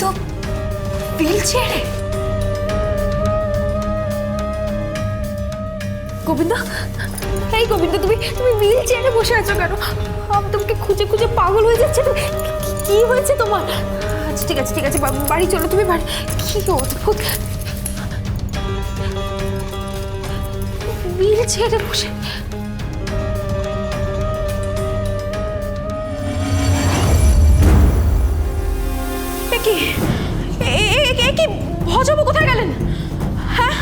Govinda wheel চেয়ারে? গোবিন্দ, এই গোবিন্দ, তুমি তুমি হুইল চেয়ারে বসে আছো কেন? আমি তোমাকে খুঁজে খুঁজে পাগল হয়ে যাচ্ছে। তো কি হয়েছে তোমার? আচ্ছা ঠিক আছে ঠিক আছে, বাড়ি চলো, তুমি বাড়ি। কি অদ্ভুত, হুইল চেয়ারে বসে। কি ভজবাবু কোথায় গেলেন? হ্যাঁ,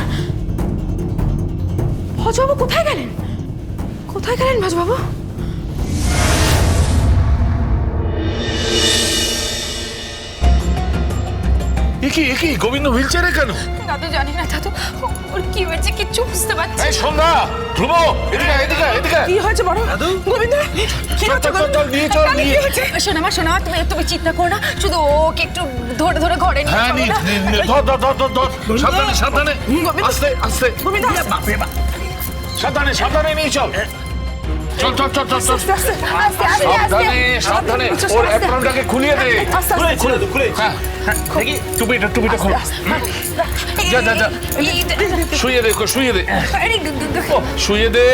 ভজবাবু কোথায় গেলেন? কোথায় গেলেন ভজবাবু? কি গোবিন্দ হুইল চেয়ারে কেন? দাদু জানি না দাদু, ওর কি হয়েছে কিচ্ছু বুঝতে পারছি। এই সন্ধ্যা, ধ্রুব, এদিকে এদিকে এদিকে। কি হয়েছে বড় দাদু? গোবিন্দ কি হয়েছে? চল নিয়ে চল নিয়ে। শোনা শোনা, তুমি চিন্তা করো না, শুধু ওকে একটু ধরে ধরে ঘরে নিয়ে হ্যাঁ, ধর সাবধানে সাবধানে, আস্তে আস্তে। গোবিন্দ বাপরে বাপ, সাবধানে সাবধানে নিয়ে চল। চল চল চল চল চল, সাবধানে সাবধানে। ওর অ্যাপ্রনটাকে খুলিয়ে দে। খুলে হ্যাঁ দেখি, টুপিটা খোল। যা যা যা, শুয়ে দে শুয়ে দে শুয়ে দে।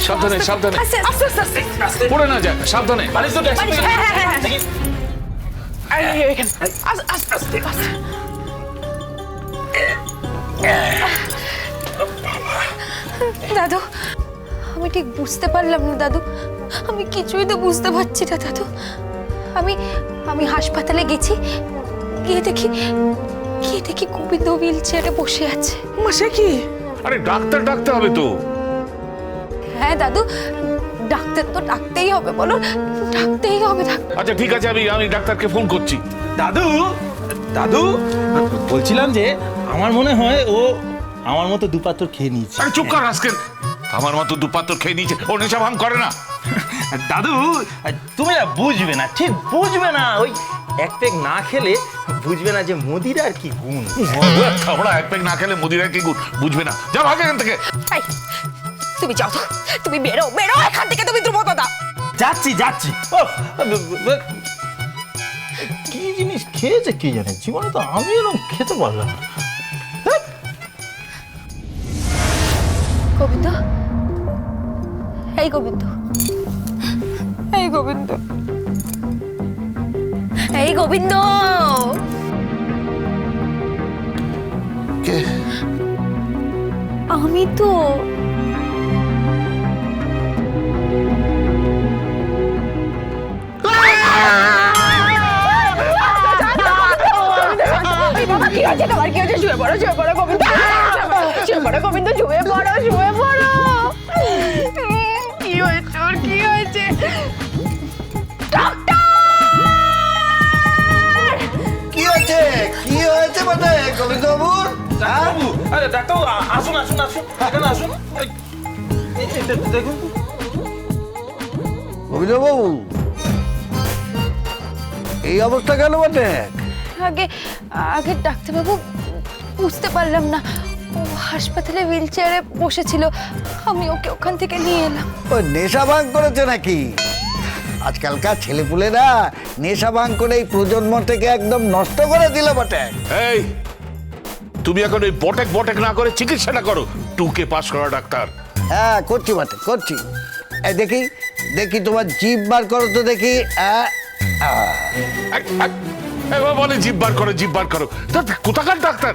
সাবধানে সাবধানে, পড়ে না যায়, সাবধানে। দাদু, আমি ঠিক বুঝতে পারলাম না দাদু, আমি কিছুই তো বুঝতে পারছি না দাদু। আমি আমি হাসপাতালে গেছি, গিয়ে দেখি গোবিন্দ হুইল চেয়ারে বসে আছে। সে কি? আরে ডাক্তার ডাকতে হবে তো। হ্যাঁ দাদু, ডাক্তার তো ডাকতেই হবে, বলো, ডাকতেই হবে ডাক্তার। আচ্ছা ঠিক আছে, আমি ডাক্তারকে ফোন করছি। দাদু দাদু, বলছিলাম যে আমার মনে হয় ও আমার মতো দুপাত্র খেয়ে নিয়েছে। আরে চুপ কর আজকে, আমার মতো দুপাত্র খেয়ে নিয়েছে, ও নেশা ভাঙ করে না। দাদু তুমি না বুঝবে না, ঠিক বুঝবে না, ওই এক পেক না খেলে বুঝবে না যে মদিরার কি গুণ। খাবড়া, এক পেক না খেলে মদিরা কি গুণ বুঝবে না। যা ভাগ এখান থেকে। তুমি যাও তো, তুমি বেরো বেরো এখান থেকে, তুমি দ্রুত দাদা। যাচ্ছি। কি জিনিস খেয়েছে কি জানে, জীবনে তো আমি এরকম খেতে পারলাম না। গোবিন্দ, এই গোবিন্দ, এই গোবিন্দ, এই গোবিন্দ। কে? আমি তো। কি হয়েছে তোমার? কি হয়েছে? শুয়ে পড়ো গোবিন্দ, গোবিন্দ, শুয়ে পড়ো। কি হয়েছে ওর? কি হয়েছে? কি হয়েছে বটে গোবিন্দ বাবুর? আরে ডাক্তার আসুন এখানে আসুন। দেখুন গোবিন্দ বাবু, এই অবস্থা কেন বটে? আগে ডাক্তারবাবু, বুঝতে পারলাম না, ও হাসপাতালে হুইল চেয়ারে বসেছিল, আমি ওকে ওখান থেকে নিয়ে এলাম। ও নেশা ভাঙ করেছে নাকি? আজকালকার ছেলেপুলেরা নেশা ভাঙ করে এই প্রজন্মটাকে একদম নষ্ট করে দিল বটে। এই তুমি এখন ওই বটেক না করে চিকিৎসাটা করো। 2K পাস করা ডাক্তার। হ্যাঁ করছি বটে, করছি। এই দেখি তোমার জিভ বার করো তো দেখি। বলে জিভ বার করো। কোথাকার ডাক্তার?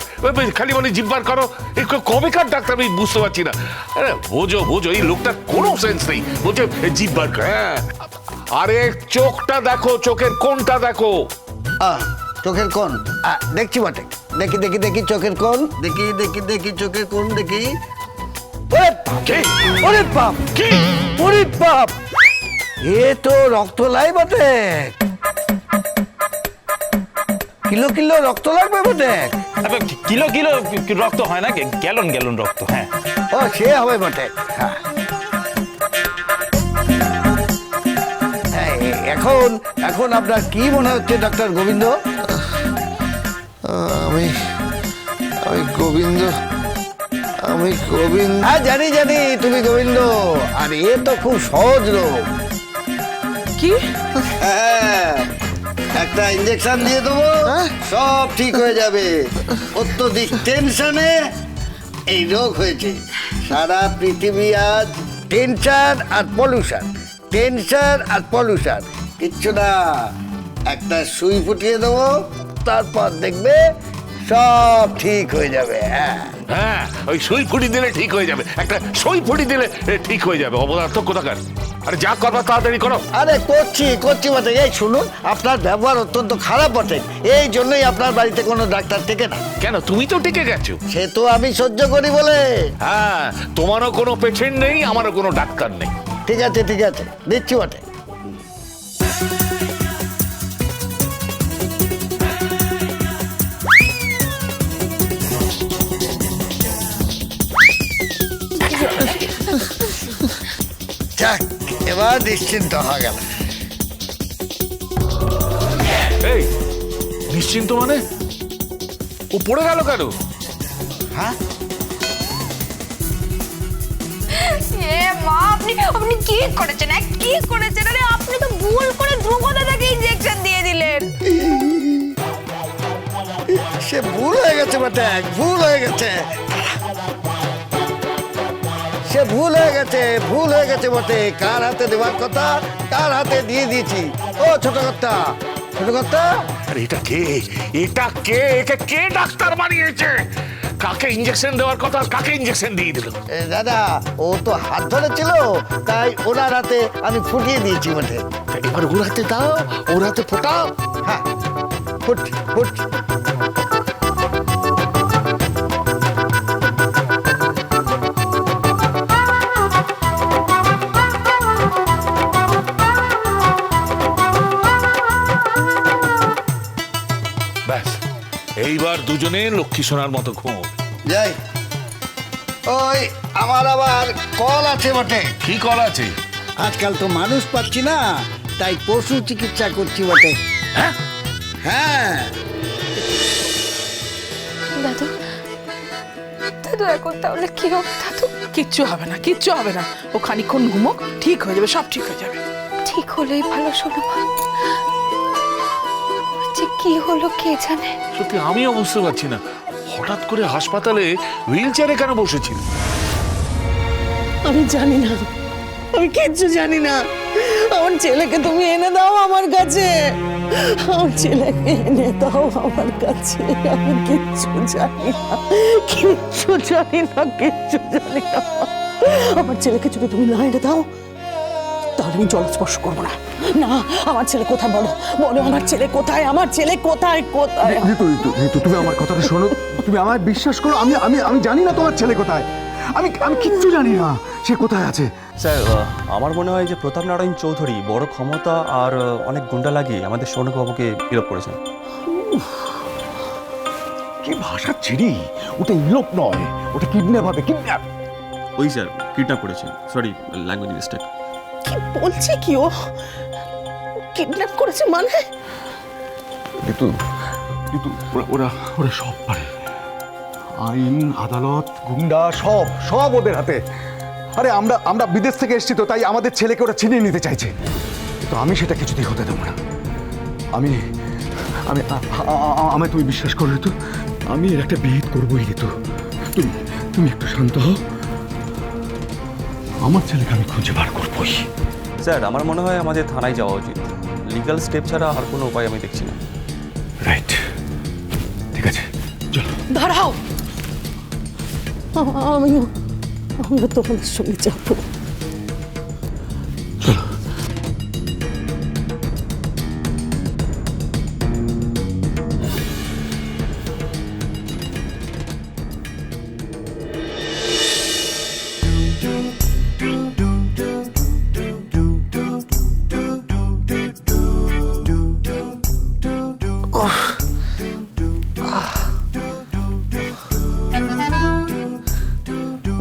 খালি বলে জিভ বার করো। এই কবেকার ডাক্তার আমি বুঝতে পারছি না। আরে বোঝো, এই লোকটার কোনো সেন্স নেই। বলছে জিভ বার কর। হ্যাঁ, আরে চোখটা দেখো, চোখের কোনটা দেখো। চোখের কোন? দেখছি বটে, দেখি চোখের কোন, দেখি চোখের কোন, দেখি। ওরে বাপ, এ তো রক্ত লাই বটে। কিলো রক্ত লাগবে বটে। কিলো রক্ত হয় না, গ্যালন রক্ত। হ্যাঁ, ও সে হবে বটে। এখন আপনার কি মনে হচ্ছে ডাক্তার গোবিন্দ? আমি গোবিন্দ। হ্যাঁ জানি তুমি গোবিন্দ। আর এ তো খুব সহজ রোগ। কি? হ্যাঁ, একটা ইঞ্জেকশন দিয়ে দেবো, সব ঠিক হয়ে যাবে। অত্যধিক টেনশনে এই রোগ হয়েছে। সারা পৃথিবী আজ টেনশন আর পলিউশন, টেনশন আর পলিউশন। কিচ্ছু না, একটা সুই ফুটিয়ে দেবো, তারপর দেখবে সব ঠিক হয়ে যাবে। হ্যাঁ হ্যাঁ, ওই সুই ফুটি দিলে ঠিক হয়ে যাবে, একটা সুই ফুটি দিলে ঠিক হয়ে যাবে। অপদার্থ কোথাকার! আরে যা করবার তাড়াতাড়ি করো। আরে করছি বটে। এই শুনুন, আপনার ব্যবহার অত্যন্ত খারাপ বটে, এই জন্যই আপনার বাড়িতে কোনো ডাক্তার থেকে না। কেন, তুমি তো টিকে গেছো। সে তো আমি সহ্য করি বলে। হ্যাঁ, তোমারও কোনো পেশেন্ট নেই, আমারও কোনো ডাক্তার নেই। ঠিক আছে দিচ্ছি বটে। যাক, এবার নিশ্চিন্ত হয়ে গেল। এই নিশ্চিন্ত মানে? ও পড়ে গেল কেন? হ্যাঁ, এ মা, আপনি কি করেছেন? কি করেছেন? আরে আপনি তো ভুল করে ধ্রুব দাদাকে ইনজেকশন দিয়ে দিলেন। সে ভুল হয়ে গেছে বটে, ভুল হয়ে গেছে। সে ভুল হয়ে গেছে বটে। কার হাতে দেওয়ার কথা, কার হাতে দিয়ে দিয়েছি। ও ছোট কর্তা, আরে এটা কে? একে কে ডাক্তার বানিয়েছে? কাকে ইঞ্জেকশন দেওয়ার কথা, আর কাকে ইঞ্জেকশন দিয়ে দিল? দাদা, ও তো হাত ধরেছিল, তাই ওনার হাতে আমি ফুটিয়ে দিয়েছি বটে। এবার ওর হাতে দাও, ওর হাতে ফোটাও। হ্যাঁ, ফুট। ব্যাস, এইবার দুজনে লক্ষ্মী সোনার মতো ঘুম। যাই, ওই আমার আবার কল আছে বটে। কি কল আছে? আজকাল তো মানুষ পাচ্ছি না, তাই পশু চিকিৎসা করছি বটে। হ্যাঁ, হ্যাঁ, দাদু এখন তাহলে কি হবে দাদু? কিচ্ছু হবে না। ও খানিকক্ষণ ঘুমোক, ঠিক হয়ে যাবে, সব ঠিক হয়ে যাবে। ঠিক হলেই ভালো। শোনো মা, যে কি হলো কে জানে। সত্যি আমিও বুঝতে পারছি না, হঠাৎ করে হাসপাতালে হুইল চেয়ারে কেন বসেছিল? আমি জানি না, আমি কিচ্ছু জানি না। আমার ছেলেকে তুমি এনে দাও আমার কাছে, আমার ছেলেকে এনে দাও আমার কাছে। আমি কিচ্ছু জানি না। আমার ছেলেকে যদি তুমি না এনে দাও, তাহলে আমি জলস্পর্শ করবো না। আমার ছেলে কোথায়? বলো আমার ছেলে কোথায়? ঋতু, তুমি আমার কথাটা শোনো, তুমি আমায় বিশ্বাস করো। আমি জানি না তোমার ছেলে কোথায়। আমি কিচ্ছু জানি না সে কোথায় আছে। স্যার, আমার মনে হয় যে প্রতাপ নারায়ণ চৌধুরী বড় ক্ষমতা আর অনেক গুন্ডা লাগিয়ে আমাদের সৌনকবাবুকে বিলোপ করেছেন। কি ভাষা ছিড়ি! ওটা ইলোপ নয়, ওটা কিডন্যাপ হবে, কিডন্যাপ। ওই স্যার কিডন্যাপ করেছেন, সরি ল্যাঙ্গুয়েজ মিস্টেক। কি বলছে কি ও? কিডন্যাপ করেছে মানে? ঋতু, ওরা সব পারে। আইন, আদালত, গুন্ডা, সব ওদের হাতে। আরে আমরা বিদেশ থেকে এসেছি তো, তাই আমাদের ছেলেকে ওরা ছিনিয়ে নিতে চাইছে, কিন্তু আমি সেটা কিছুতেই হতে দেবো না। আমায় তুমি বিশ্বাস করো ঋতু, আমি এর একটা বিহিত করবোই ঋতু। তুমি একটু শান্ত হও, আমার ছেলেকে আমি খুঁজে বার করবোই। স্যার, আমার মনে হয় আমাদের থানায় যাওয়া উচিত। লিগ্যাল স্টেপ ছাড়া আর কোনো উপায় আমি দেখছি না। রাইট, ঠিক আছে, চলো। দাঁড়াও, আমিও তোমাদের সঙ্গে যাবো।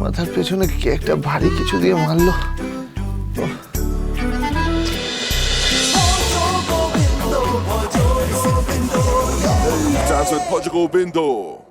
মাথার পেছনে কে একটা ভারী কিছু দিয়ে মারলো। Portugal Bindo.